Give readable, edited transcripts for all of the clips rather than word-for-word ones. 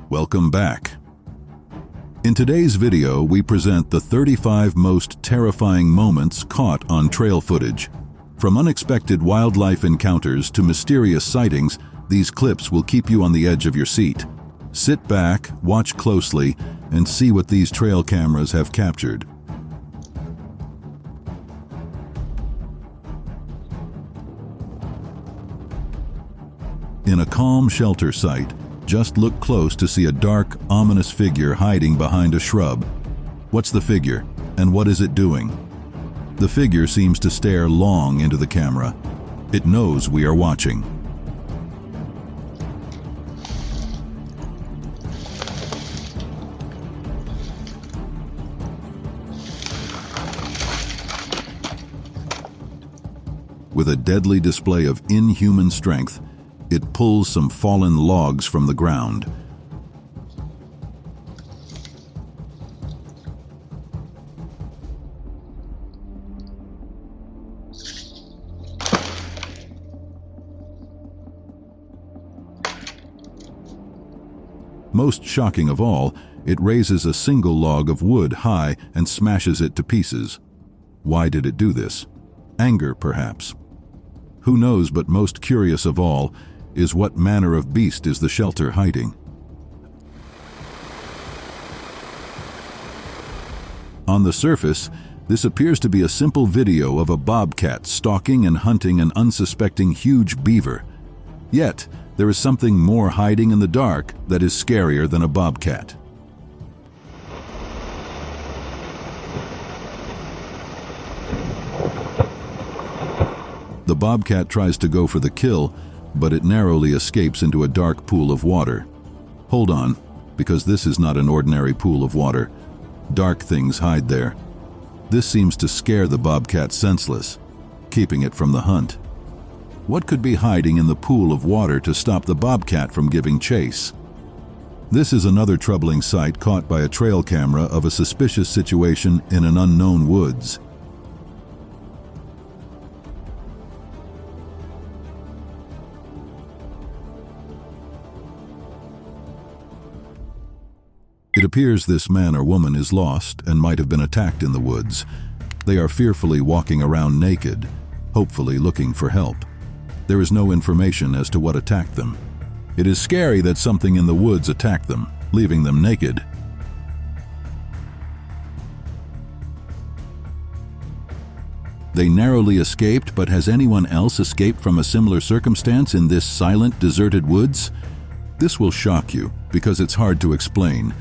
Welcome back. In today's video, we present the 35 most terrifying moments caught on trail footage. From unexpected wildlife encounters to mysterious sightings, these clips will keep you on the edge of your seat. Sit back, watch closely, and see what these trail cameras have captured. In a calm shelter site, just look close to see a dark, ominous figure hiding behind a shrub. What's the figure, and what is it doing? The figure seems to stare long into the camera. It knows we are watching. With a deadly display of inhuman strength, it pulls some fallen logs from the ground. Most shocking of all, it raises a single log of wood high and smashes it to pieces. Why did it do this? Anger, perhaps. Who knows, but most curious of all is what manner of beast is the shelter hiding. On the surface, this appears to be a simple video of a bobcat stalking and hunting an unsuspecting huge beaver. Yet, there is something more hiding in the dark that is scarier than a bobcat. The bobcat tries to go for the kill, but it narrowly escapes into a dark pool of water. Hold on, because this is not an ordinary pool of water. Dark things hide there. This seems to scare the bobcat senseless, keeping it from the hunt. What could be hiding in the pool of water to stop the bobcat from giving chase? This is another troubling sight caught by a trail camera of a suspicious situation in an unknown woods. It appears this man or woman is lost and might have been attacked in the woods. They are fearfully walking around naked, hopefully looking for help. There is no information as to what attacked them. It is scary that something in the woods attacked them, leaving them naked. They narrowly escaped, but has anyone else escaped from a similar circumstance in this silent, deserted woods? This will shock you, because it's hard to explain.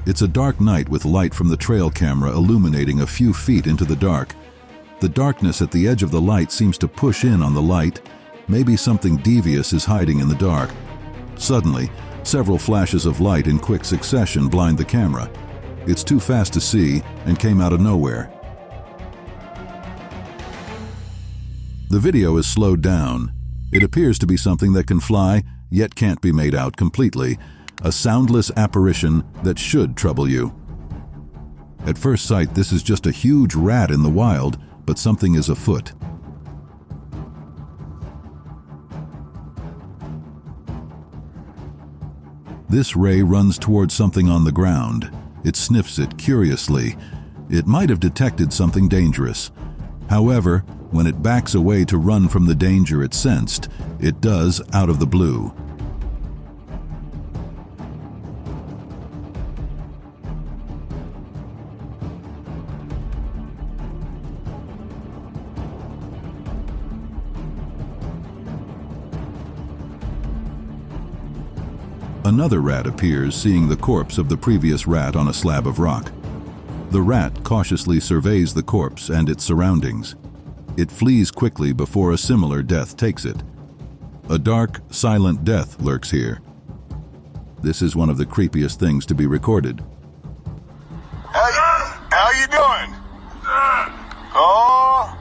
It's a dark night with light from the trail camera illuminating a few feet into the dark. The darkness at the edge of the light seems to push in on the light. Maybe something devious is hiding in the dark. Suddenly, several flashes of light in quick succession blind the camera. It's too fast to see and came out of nowhere. The video is slowed down. It appears to be something that can fly, yet can't be made out completely. A soundless apparition that should trouble you. At first sight, this is just a huge rat in the wild, but something is afoot. This ray runs towards something on the ground. It sniffs it curiously. It might have detected something dangerous. However, when it backs away to run from the danger it sensed, it does out of the blue. Another rat appears, seeing the corpse of the previous rat on a slab of rock. The rat cautiously surveys the corpse and its surroundings. It flees quickly before a similar death takes it. A dark, silent death lurks here. This is one of the creepiest things to be recorded. How you doing? Oh!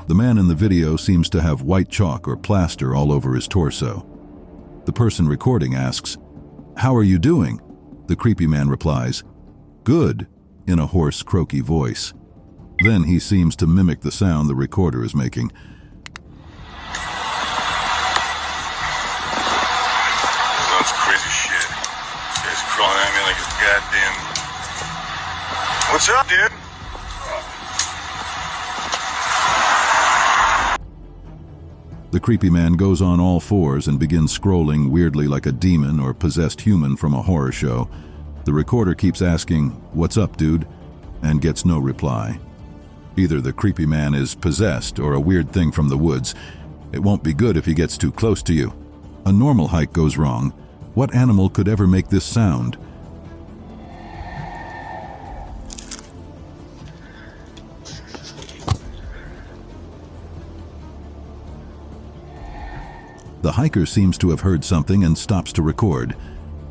The man in the video seems to have white chalk or plaster all over his torso. The person recording asks, "How are you doing?" The creepy man replies, "Good," in a hoarse, croaky voice. Then he seems to mimic the sound the recorder is making. What's up, dude? The creepy man goes on all fours and begins scrolling weirdly like a demon or possessed human from a horror show. The recorder keeps asking, "What's up, dude?" and gets no reply. Either the creepy man is possessed or a weird thing from the woods. It won't be good if he gets too close to you. A normal hike goes wrong. What animal could ever make this sound? The hiker seems to have heard something and stops to record.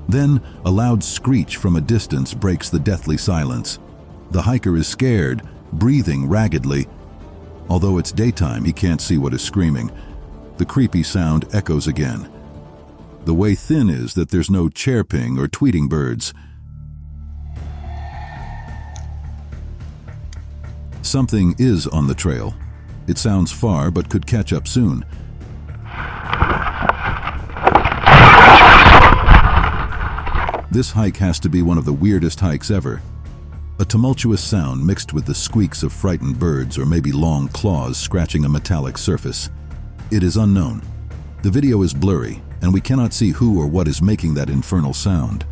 Then, a loud screech from a distance breaks the deathly silence. The hiker is scared, breathing raggedly. Although it's daytime, he can't see what is screaming. The creepy sound echoes again. The way thin is that there's no chirping or tweeting birds. Something is on the trail. It sounds far but could catch up soon. This hike has to be one of the weirdest hikes ever. A tumultuous sound mixed with the squeaks of frightened birds or maybe long claws scratching a metallic surface. It is unknown. The video is blurry, and we cannot see who or what is making that infernal sound.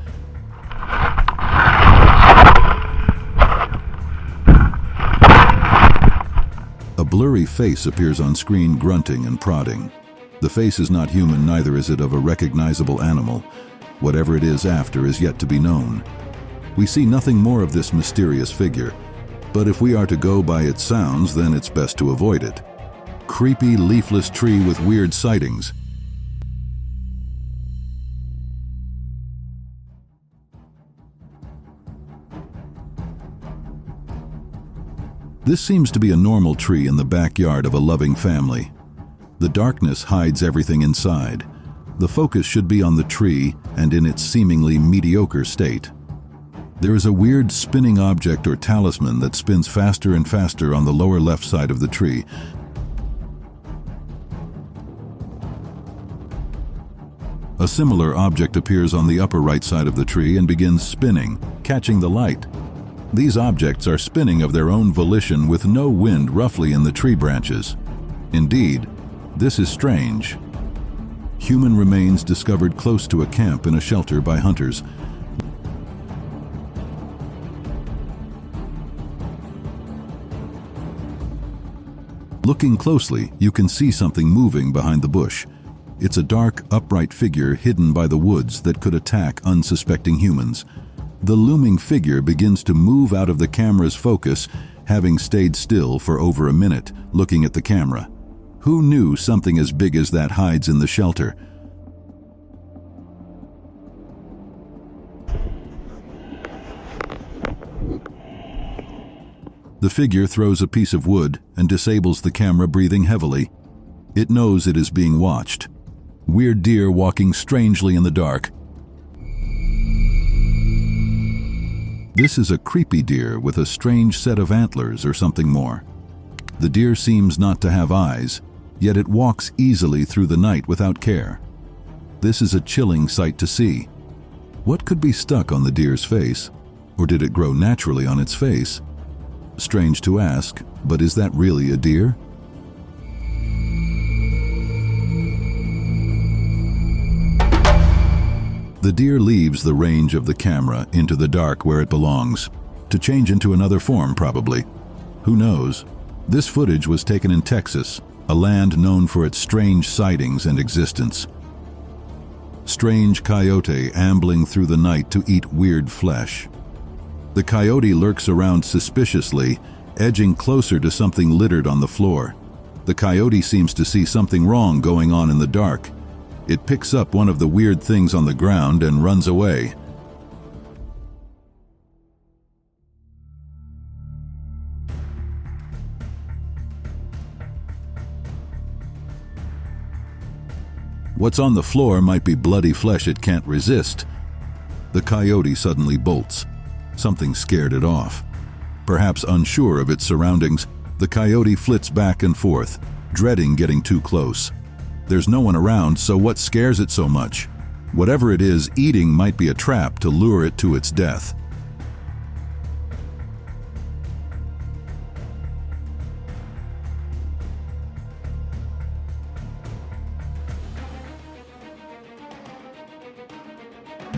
A blurry face appears on screen, grunting and prodding. The face is not human, neither is it of a recognizable animal. Whatever it is after is yet to be known. We see nothing more of this mysterious figure, but if we are to go by its sounds, then it's best to avoid it. Creepy, leafless tree with weird sightings. This seems to be a normal tree in the backyard of a loving family. The darkness hides everything inside. The focus should be on the tree and in its seemingly mediocre state. There is a weird spinning object or talisman that spins faster and faster on the lower left side of the tree. A similar object appears on the upper right side of the tree and begins spinning, catching the light. These objects are spinning of their own volition with no wind roughly in the tree branches. Indeed, this is strange. Human remains discovered close to a camp in a shelter by hunters. Looking closely, you can see something moving behind the bush. It's a dark, upright figure hidden by the woods that could attack unsuspecting humans. The looming figure begins to move out of the camera's focus, having stayed still for over a minute, looking at the camera. Who knew something as big as that hides in the shelter? The figure throws a piece of wood and disables the camera, breathing heavily. It knows it is being watched. Weird deer walking strangely in the dark. This is a creepy deer with a strange set of antlers or something more. The deer seems not to have eyes, yet it walks easily through the night without care. This is a chilling sight to see. What could be stuck on the deer's face? Or did it grow naturally on its face? Strange to ask, but is that really a deer? The deer leaves the range of the camera into the dark where it belongs, to change into another form probably. Who knows? This footage was taken in Texas, a land known for its strange sightings and existence. Strange coyote ambling through the night to eat weird flesh. The coyote lurks around suspiciously, edging closer to something littered on the floor. The coyote seems to see something wrong going on in the dark. It picks up one of the weird things on the ground and runs away. What's on the floor might be bloody flesh it can't resist. The coyote suddenly bolts. Something scared it off. Perhaps unsure of its surroundings, the coyote flits back and forth, dreading getting too close. There's no one around, so what scares it so much? Whatever it is eating might be a trap to lure it to its death.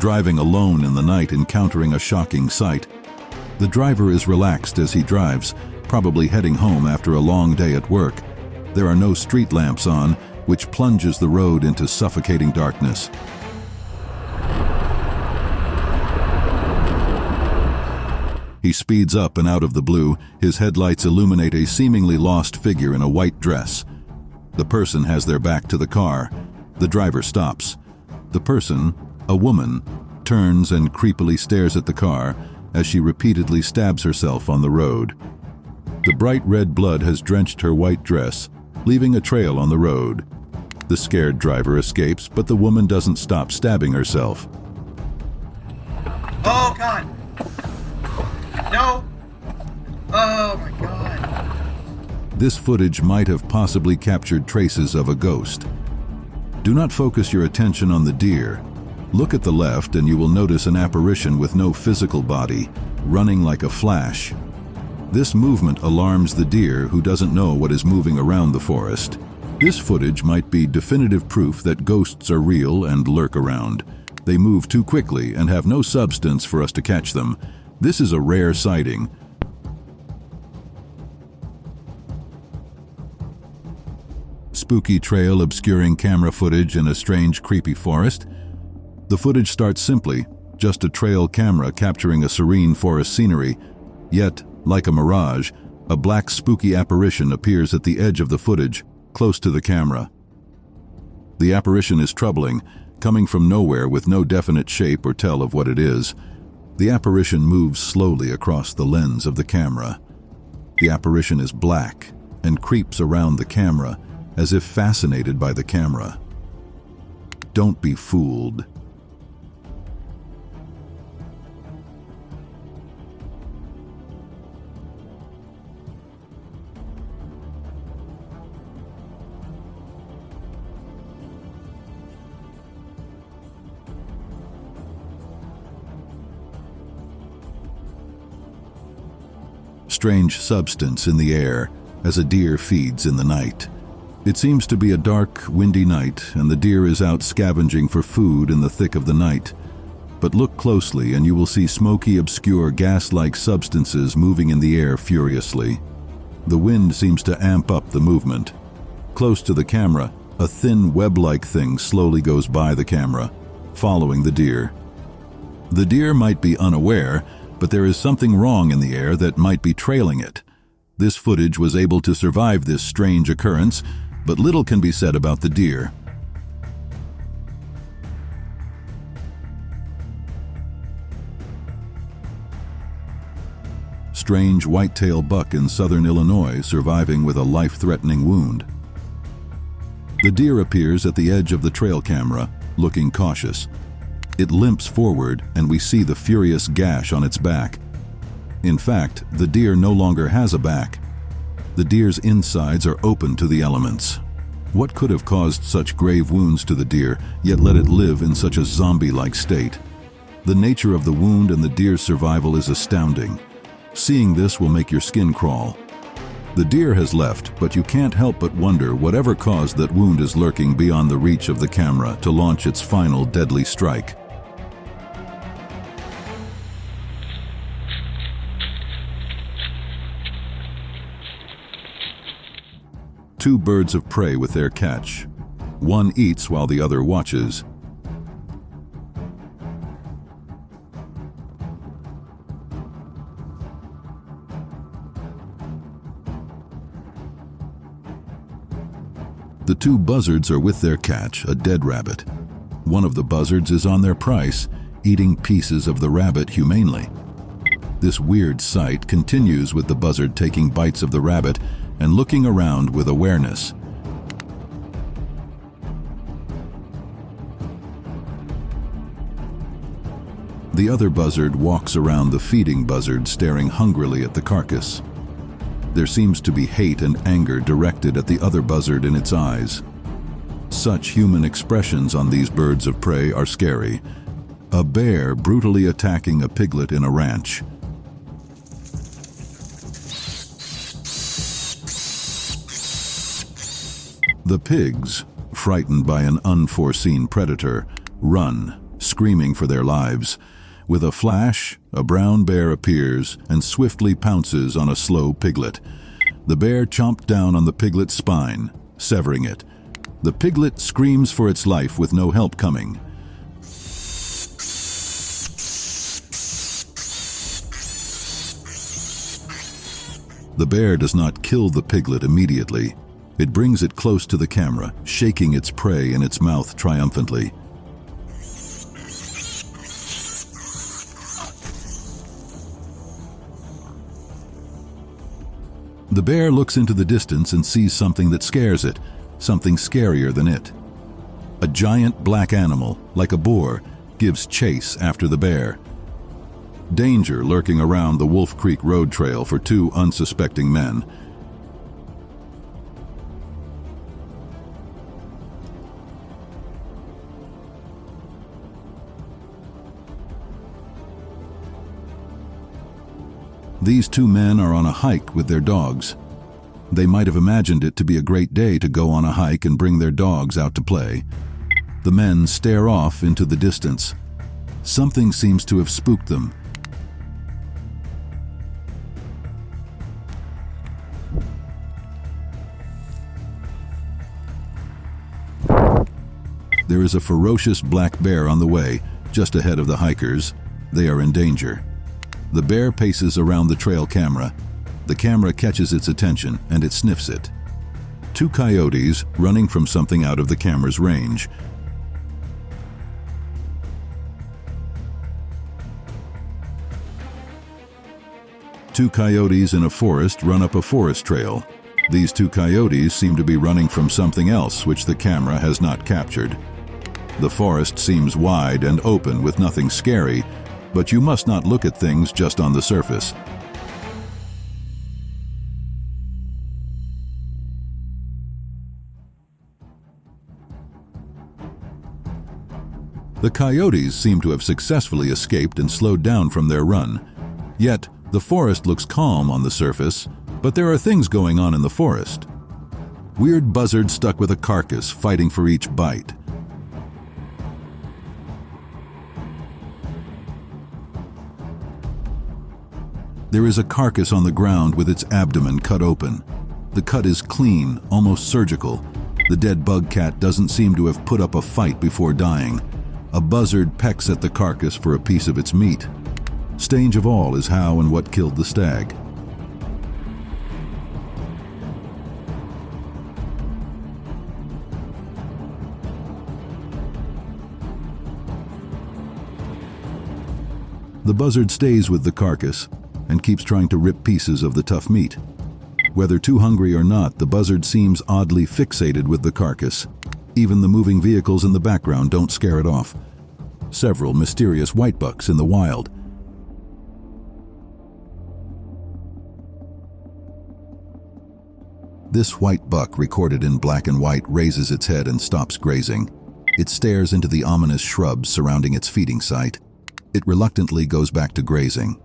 driving alone in the night, encountering a shocking sight. The driver is relaxed as he drives, probably heading home after a long day at work. There are no street lamps on, which plunges the road into suffocating darkness. He speeds up, and out of the blue, his headlights illuminate a seemingly lost figure in a white dress. The person has their back to the car. The driver stops. The person, a woman, turns and creepily stares at the car as she repeatedly stabs herself on the road. The bright red blood has drenched her white dress, leaving a trail on the road. The scared driver escapes, but the woman doesn't stop stabbing herself. Oh, God! No! Oh, my God. This footage might have possibly captured traces of a ghost. Do not focus your attention on the deer. Look at the left and you will notice an apparition with no physical body, running like a flash. This movement alarms the deer, who doesn't know what is moving around the forest. This footage might be definitive proof that ghosts are real and lurk around. They move too quickly and have no substance for us to catch them. This is a rare sighting. Spooky trail obscuring camera footage in a strange, creepy forest. The footage starts simply, just a trail camera capturing a serene forest scenery. Yet, like a mirage, a black spooky apparition appears at the edge of the footage, close to the camera. The apparition is troubling, coming from nowhere with no definite shape or tell of what it is. The apparition moves slowly across the lens of the camera. The apparition is black and creeps around the camera, as if fascinated by the camera. Don't be fooled. Strange substance in the air as a deer feeds in the night. It seems to be a dark, windy night, and the deer is out scavenging for food in the thick of the night. But look closely and you will see smoky, obscure, gas-like substances moving in the air furiously. The wind seems to amp up the movement. Close to the camera, a thin web-like thing slowly goes by the camera, following the deer. The deer might be unaware, but there is something wrong in the air that might be trailing it. This footage was able to survive this strange occurrence, but little can be said about the deer. Strange whitetail buck in southern Illinois surviving with a life-threatening wound. The deer appears at the edge of the trail camera, looking cautious. It limps forward and we see the furious gash on its back. In fact, the deer no longer has a back. The deer's insides are open to the elements. What could have caused such grave wounds to the deer, yet let it live in such a zombie-like state? The nature of the wound and the deer's survival is astounding. Seeing this will make your skin crawl. The deer has left, but you can't help but wonder whatever caused that wound is lurking beyond the reach of the camera to launch its final deadly strike. Two birds of prey with their catch. One eats while the other watches. The two buzzards are with their catch, a dead rabbit. One of the buzzards is on their price, eating pieces of the rabbit humanely. This weird sight continues with the buzzard taking bites of the rabbit and looking around with awareness. The other buzzard walks around the feeding buzzard, staring hungrily at the carcass. There seems to be hate and anger directed at the other buzzard in its eyes. Such human expressions on these birds of prey are scary. A bear brutally attacking a piglet in a ranch. The pigs, frightened by an unforeseen predator, run, screaming. screaming for their lives. With a flash, a brown bear appears and swiftly pounces on a slow piglet. The bear chomped down on the piglet's spine, severing it. The piglet screams for its life with no help coming. The bear does not kill the piglet immediately. It brings it close to the camera, shaking its prey in its mouth triumphantly. The bear looks into the distance and sees something that scares it, something scarier than it. A giant black animal, like a boar, gives chase after the bear. Danger lurking around the Wolf Creek Road Trail for two unsuspecting men. These two men are on a hike with their dogs. They might have imagined it to be a great day to go on a hike and bring their dogs out to play. The men stare off into the distance. Something seems to have spooked them. There is a ferocious black bear on the way, just ahead of the hikers. They are in danger. The bear paces around the trail camera. The camera catches its attention and it sniffs it. Two coyotes running from something out of the camera's range. Two coyotes in a forest run up a forest trail. These two coyotes seem to be running from something else which the camera has not captured. The forest seems wide and open with nothing scary, but you must not look at things just on the surface. The coyotes seem to have successfully escaped and slowed down from their run. Yet, the forest looks calm on the surface, but there are things going on in the forest. Weird buzzards stuck with a carcass fighting for each bite. There is a carcass on the ground with its abdomen cut open. The cut is clean, almost surgical. The dead bug cat doesn't seem to have put up a fight before dying. A buzzard pecks at the carcass for a piece of its meat. Strange of all is how and what killed the stag. The buzzard stays with the carcass and keeps trying to rip pieces of the tough meat. Whether too hungry or not, the buzzard seems oddly fixated with the carcass. Even the moving vehicles in the background don't scare it off. Several mysterious whitebucks in the wild. This white buck, recorded in black and white, raises its head and stops grazing. It stares into the ominous shrubs surrounding its feeding site. It reluctantly goes back to grazing.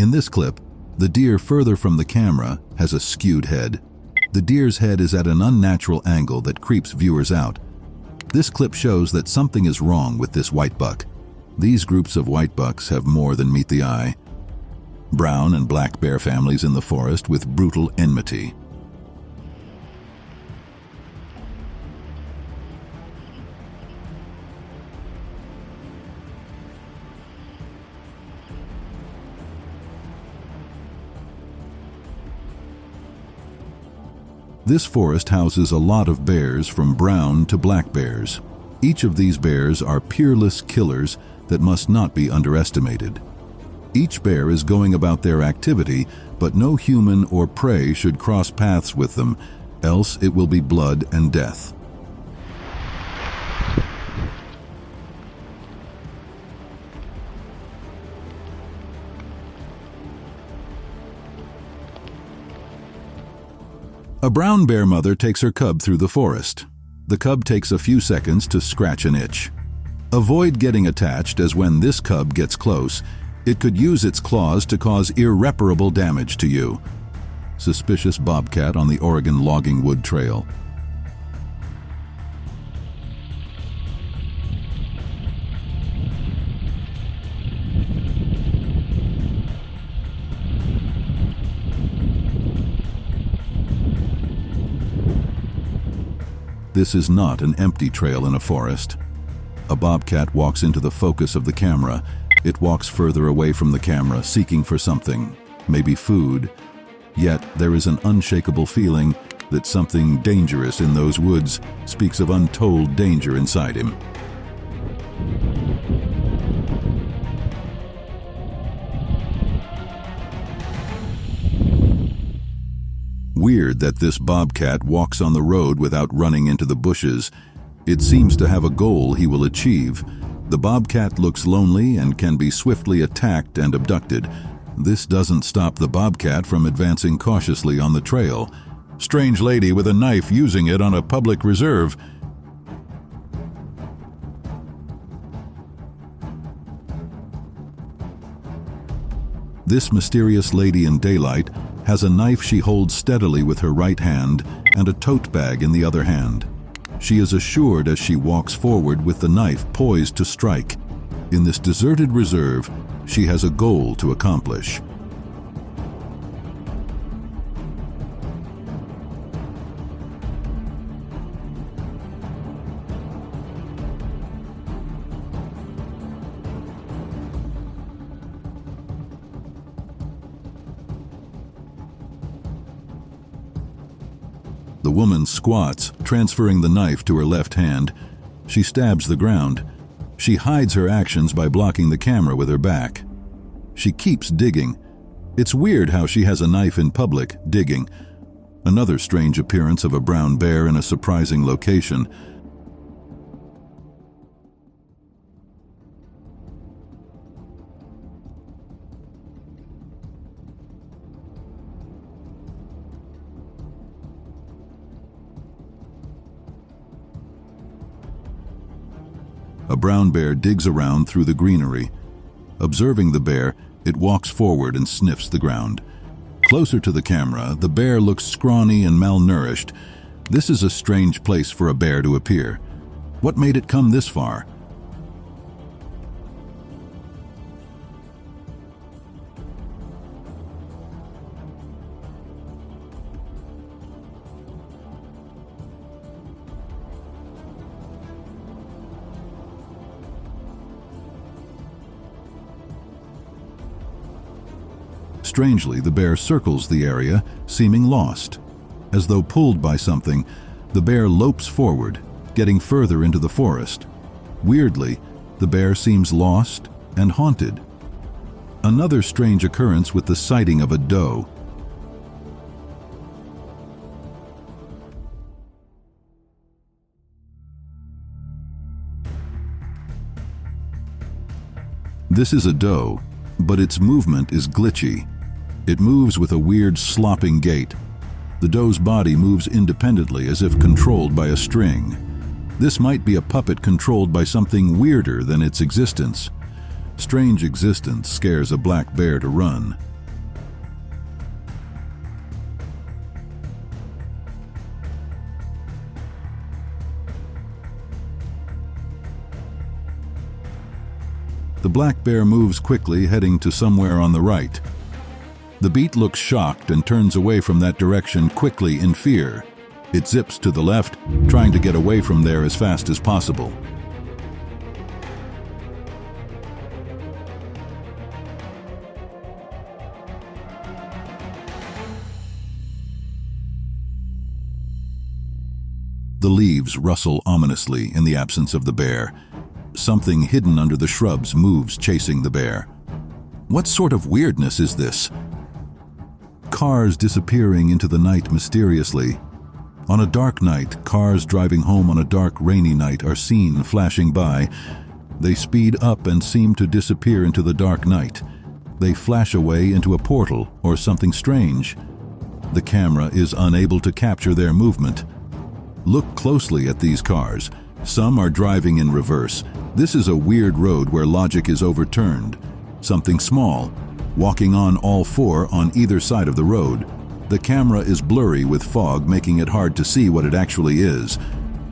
In this clip, the deer further from the camera has a skewed head. The deer's head is at an unnatural angle that creeps viewers out. This clip shows that something is wrong with this whitebuck. These groups of whitebucks have more than meet the eye. Brown and black bear families in the forest with brutal enmity. This forest houses a lot of bears from brown to black bears. Each of these bears are peerless killers that must not be underestimated. Each bear is going about their activity, but no human or prey should cross paths with them, else it will be blood and death. A brown bear mother takes her cub through the forest. The cub takes a few seconds to scratch an itch. Avoid getting attached, as when this cub gets close, it could use its claws to cause irreparable damage to you. Suspicious bobcat on the Oregon logging wood trail. This is not an empty trail in a forest. A bobcat walks into the focus of the camera. It walks further away from the camera, seeking for something, maybe food. Yet there is an unshakable feeling that something dangerous in those woods speaks of untold danger inside him. Weird that this bobcat walks on the road without running into the bushes. It seems to have a goal he will achieve. The bobcat looks lonely and can be swiftly attacked and abducted. This doesn't stop the bobcat from advancing cautiously on the trail. Strange lady with a knife using it on a public reserve. This mysterious lady in daylight has a knife she holds steadily with her right hand and a tote bag in the other hand. She is assured as she walks forward with the knife poised to strike. In this deserted reserve, she has a goal to accomplish. The woman squats, transferring the knife to her left hand. She stabs the ground. She hides her actions by blocking the camera with her back. She keeps digging. It's weird how she has a knife in public, digging. Another strange appearance of a brown bear in a surprising location. A brown bear digs around through the greenery. Observing the bear, it walks forward and sniffs the ground. Closer to the camera, the bear looks scrawny and malnourished. This is a strange place for a bear to appear. What made it come this far? Strangely, the bear circles the area, seeming lost. As though pulled by something, the bear lopes forward, getting further into the forest. Weirdly, the bear seems lost and haunted. Another strange occurrence with the sighting of a doe. This is a doe, but its movement is glitchy. It moves with a weird slopping gait. The doe's body moves independently as if controlled by a string. This might be a puppet controlled by something weirder than its existence. Strange existence scares a black bear to run. The black bear moves quickly, heading to somewhere on the right. The beat looks shocked and turns away from that direction quickly in fear. It zips to the left, trying to get away from there as fast as possible. The leaves rustle ominously in the absence of the bear. Something hidden under the shrubs moves, chasing the bear. What sort of weirdness is this? Cars disappearing into the night mysteriously. On a dark night, cars driving home on a dark, rainy night are seen flashing by. They speed up and seem to disappear into the dark night. They flash away into a portal or something strange. The camera is unable to capture their movement. Look closely at these cars. Some are driving in reverse. This is a weird road where logic is overturned. Something small, walking on all four on either side of the road. The camera is blurry with fog, making it hard to see what it actually is.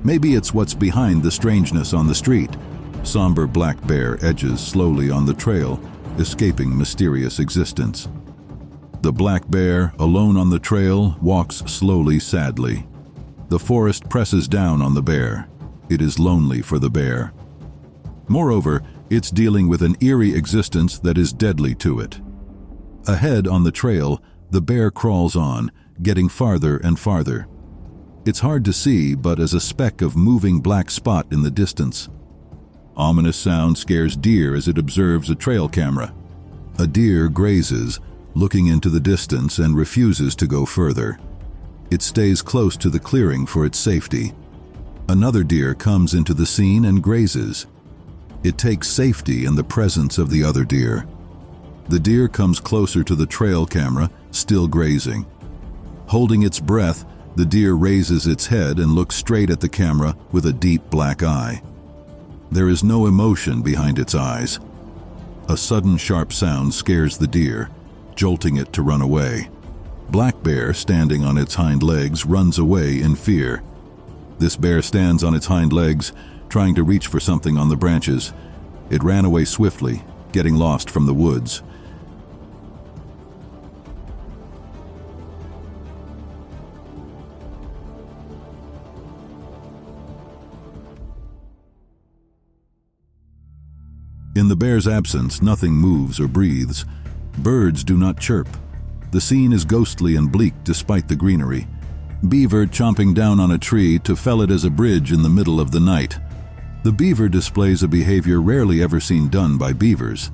Maybe it's what's behind the strangeness on the street. Somber black bear edges slowly on the trail, escaping mysterious existence. The black bear, alone on the trail, walks slowly, sadly. The forest presses down on the bear. It is lonely for the bear. Moreover, it's dealing with an eerie existence that is deadly to it. Ahead on the trail, the bear crawls on, getting farther and farther. It's hard to see, but as a speck of moving black spot in the distance. Ominous sound scares deer as it observes a trail camera. A deer grazes, looking into the distance, and refuses to go further. It stays close to the clearing for its safety. Another deer comes into the scene and grazes. It takes safety in the presence of the other deer. The deer comes closer to the trail camera, still grazing. Holding its breath, the deer raises its head and looks straight at the camera with a deep black eye. There is no emotion behind its eyes. A sudden sharp sound scares the deer, jolting it to run away. Black bear, standing on its hind legs, runs away in fear. This bear stands on its hind legs, trying to reach for something on the branches. It ran away swiftly, getting lost from the woods. In the bear's absence, nothing moves or breathes. Birds do not chirp. The scene is ghostly and bleak despite the greenery. Beaver chomping down on a tree to fell it as a bridge in the middle of the night. The beaver displays a behavior rarely ever seen done by beavers.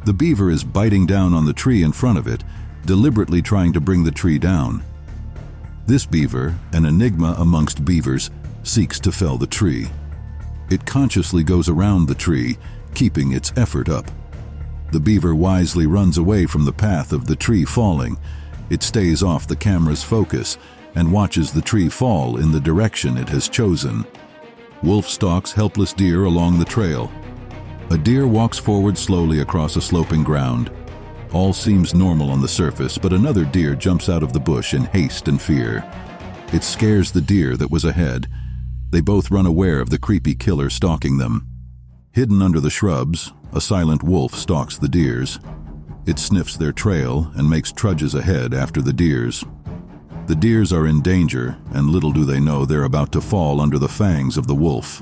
The beaver is biting down on the tree in front of it, deliberately trying to bring the tree down. This beaver, an enigma amongst beavers, seeks to fell the tree. It consciously goes around the tree, keeping its effort up. The beaver wisely runs away from the path of the tree falling. It stays off the camera's focus and watches the tree fall in the direction it has chosen. Wolf stalks helpless deer along the trail. A deer walks forward slowly across a sloping ground. All seems normal on the surface, but another deer jumps out of the bush in haste and fear. It scares the deer that was ahead. They both run aware of the creepy killer stalking them. Hidden under the shrubs, a silent wolf stalks the deers. It sniffs their trail and makes trudges ahead after the deers. The deers are in danger, and little do they know they're about to fall under the fangs of the wolf.